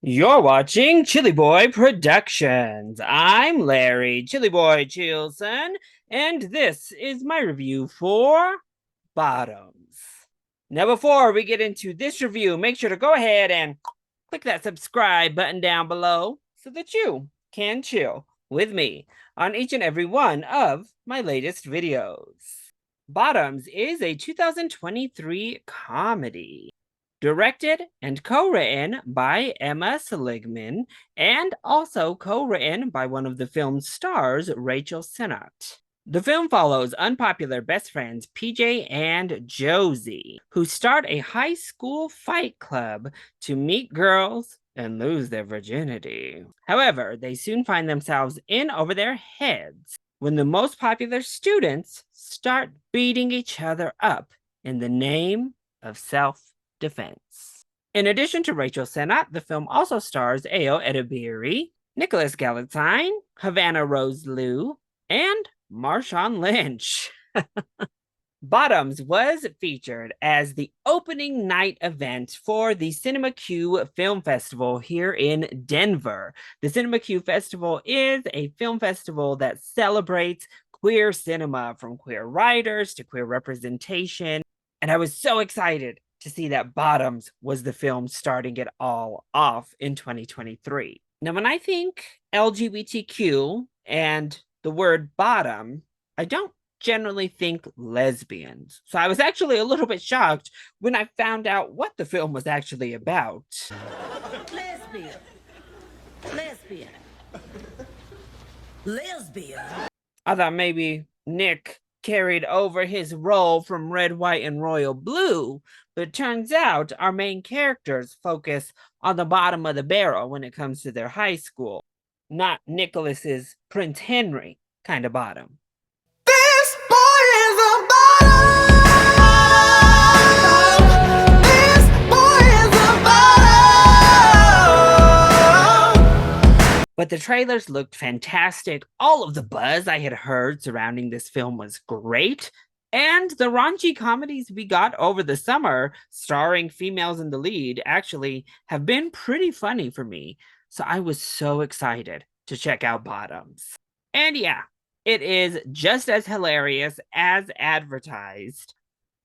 You're watching ChillyBoy Productions. I'm Larry, ChillyBoy Chilson, and this is my review for Bottoms. Now, before we get into this review, make sure to go ahead and click that subscribe button down below so that you can chill with me on each and every one of my latest videos. Bottoms is a 2023 comedy directed and co-written by Emma Seligman, and also co-written by one of the film's stars, Rachel Sennott. The film follows unpopular best friends PJ and Josie, who start a high school fight club to meet girls and lose their virginity. However, they soon find themselves in over their heads when the most popular students start beating each other up in the name of self-defense. In addition to Rachel Sennott, the film also stars Ayo Edebiri, Nicholas Galatine, Havana Rose Liu, and Marshawn Lynch. Bottoms was featured as the opening night event for the CinemaQ Film Festival here in Denver. The CinemaQ Festival is a film festival that celebrates queer cinema, from queer writers to queer representation. And I was so excited to see that Bottoms was the film starting it all off in 2023. Now, when I think LGBTQ and the word bottom, I don't generally think lesbians. So I was actually a little bit shocked when I found out what the film was actually about. Lesbian. Lesbian. Lesbian. I thought maybe Nick carried over his role from Red, White, and Royal Blue, but it turns out our main characters focus on the bottom of the barrel when it comes to their high school, not Nicholas's Prince Henry kind of bottom. This boy is a bottom. This boy is a bottom. But the trailers looked fantastic. All of the buzz I had heard surrounding this film was great. And the raunchy comedies we got over the summer, starring females in the lead, actually have been pretty funny for me. So I was so excited to check out Bottoms. And yeah, it is just as hilarious as advertised.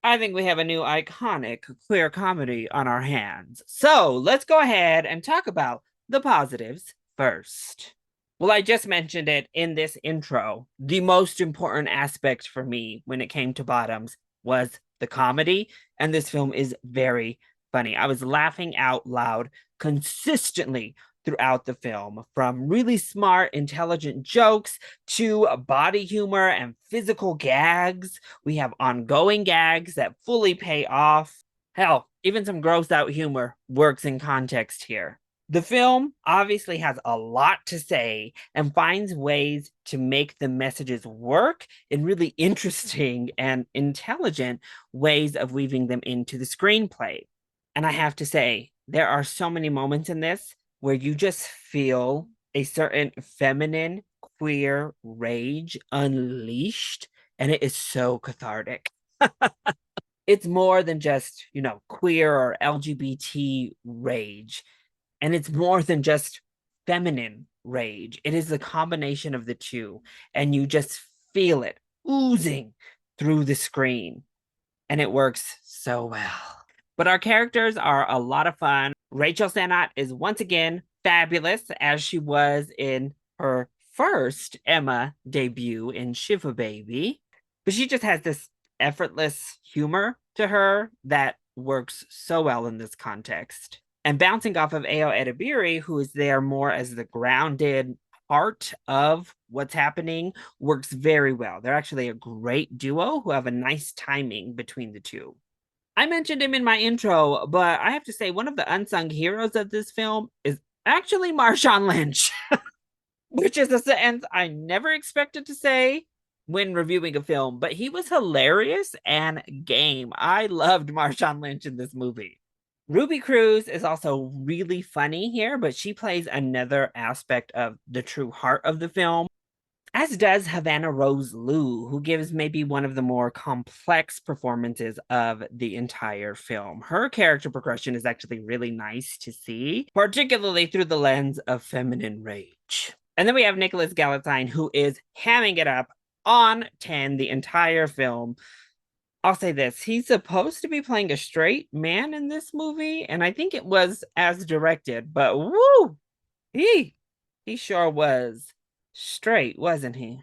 I think we have a new iconic queer comedy on our hands. So let's go ahead and talk about the positives first. Well, I just mentioned it in this intro. The most important aspect for me when it came to Bottoms was the comedy, and this film is very funny. I was laughing out loud consistently throughout the film, from really smart, intelligent jokes to body humor and physical gags. We have ongoing gags that fully pay off. Hell, even some gross out humor works in context here. The film obviously has a lot to say and finds ways to make the messages work in really interesting and intelligent ways of weaving them into the screenplay. And I have to say, there are so many moments in this where you just feel a certain feminine, queer rage unleashed, and it is so cathartic. It's more than just, queer or LGBT rage. And it's more than just feminine rage. It is the combination of the two. And you just feel it oozing through the screen. And it works so well. But our characters are a lot of fun. Rachel Sennott is once again fabulous, as she was in her first Emma debut in Shiva Baby. But she just has this effortless humor to her that works so well in this context. And bouncing off of Ayo Edebiri, who is there more as the grounded heart of what's happening, works very well. They're actually a great duo who have a nice timing between the two. I mentioned him in my intro, but I have to say one of the unsung heroes of this film is actually Marshawn Lynch, which is a sentence I never expected to say when reviewing a film, but he was hilarious and game. I loved Marshawn Lynch in this movie. Ruby Cruz is also really funny here, but she plays another aspect of the true heart of the film. as does Havana Rose Liu, who gives maybe one of the more complex performances of the entire film. Her character progression is actually really nice to see, particularly through the lens of feminine rage. And then we have Nicholas Galatine, who is hamming it up on 10 the entire film. I'll say this, he's supposed to be playing a straight man in this movie, and I think it was as directed, but woo, he sure was straight, wasn't he?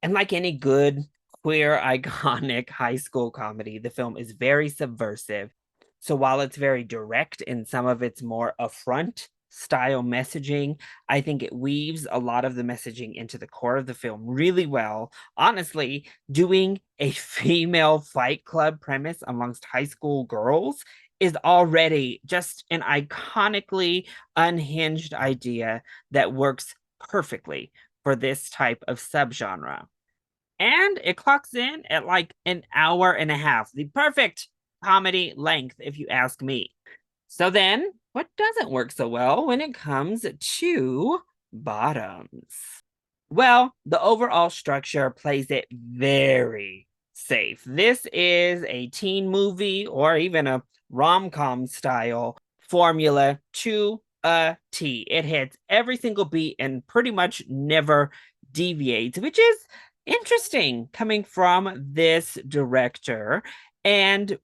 And like any good queer iconic high school comedy, the film is very subversive. So while it's very direct in some of its more affront style messaging, I think it weaves a lot of the messaging into the core of the film really well. Honestly, doing a female fight club premise amongst high school girls is already just an iconically unhinged idea that works perfectly for this type of subgenre. And it clocks in at like an hour and a half, the perfect comedy length, if you ask me. So then, what doesn't work so well when it comes to bottoms? Well, the overall structure plays it very safe. This is a teen movie or even a rom-com style formula to a T. It hits every single beat and pretty much never deviates, which is interesting coming from this director. And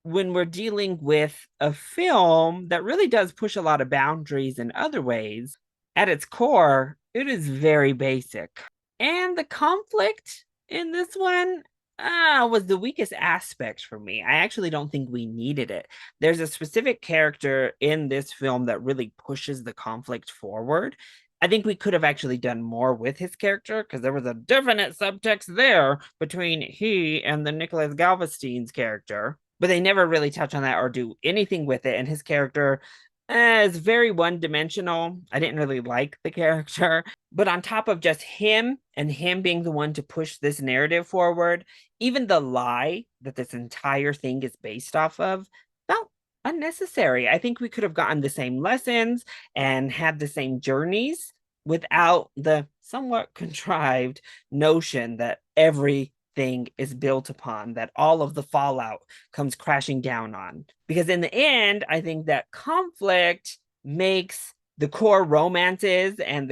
when we're dealing with a film that really does push a lot of boundaries in other ways, at its core, it is very basic. And the conflict in this one was the weakest aspect for me. I actually don't think we needed it. There's a specific character in this film that really pushes the conflict forward. I think we could have actually done more with his character because there was a definite subtext there between he and the Nicholas Galvestein's character, but they never really touch on that or do anything with it. And his character is very one dimensional. I didn't really like the character. But on top of just him and him being the one to push this narrative forward, even the lie that this entire thing is based off of felt unnecessary. I think we could have gotten the same lessons and had the same journeys without the somewhat contrived notion that everything is built upon, that all of the fallout comes crashing down on. Because in the end, I think that conflict makes the core romances and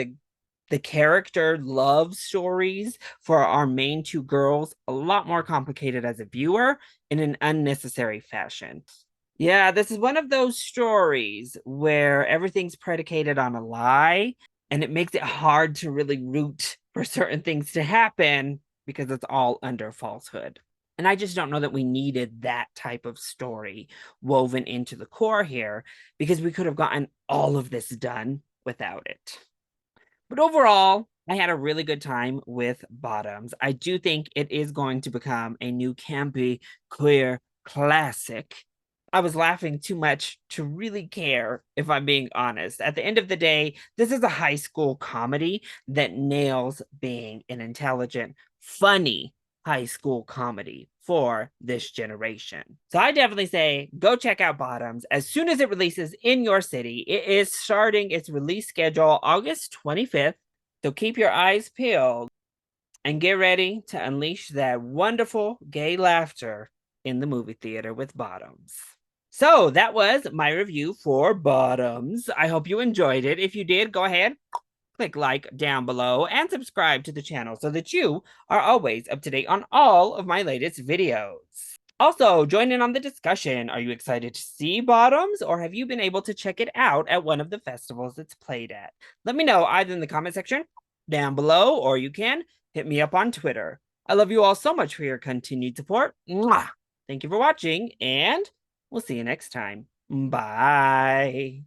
the character love stories for our main two girls a lot more complicated as a viewer in an unnecessary fashion. Yeah, this is one of those stories where everything's predicated on a lie, and it makes it hard to really root for certain things to happen because it's all under falsehood. And I just don't know that we needed that type of story woven into the core here because we could have gotten all of this done without it. But overall, I had a really good time with Bottoms. I do think it is going to become a new campy queer classic. I was laughing too much to really care, if I'm being honest. At the end of the day, this is a high school comedy that nails being an intelligent, funny high school comedy for this generation. So I definitely say go check out Bottoms as soon as it releases in your city. It is starting its release schedule August 25th. So keep your eyes peeled and get ready to unleash that wonderful gay laughter in the movie theater with Bottoms. So that was my review for Bottoms. I hope you enjoyed it. If you did, go ahead, click like down below and subscribe to the channel so that you are always up to date on all of my latest videos. Also, join in on the discussion. Are you excited to see Bottoms, or have you been able to check it out at one of the festivals it's played at? Let me know either in the comment section down below, or you can hit me up on Twitter. I love you all so much for your continued support. Mwah! Thank you for watching, and we'll see you next time. Bye.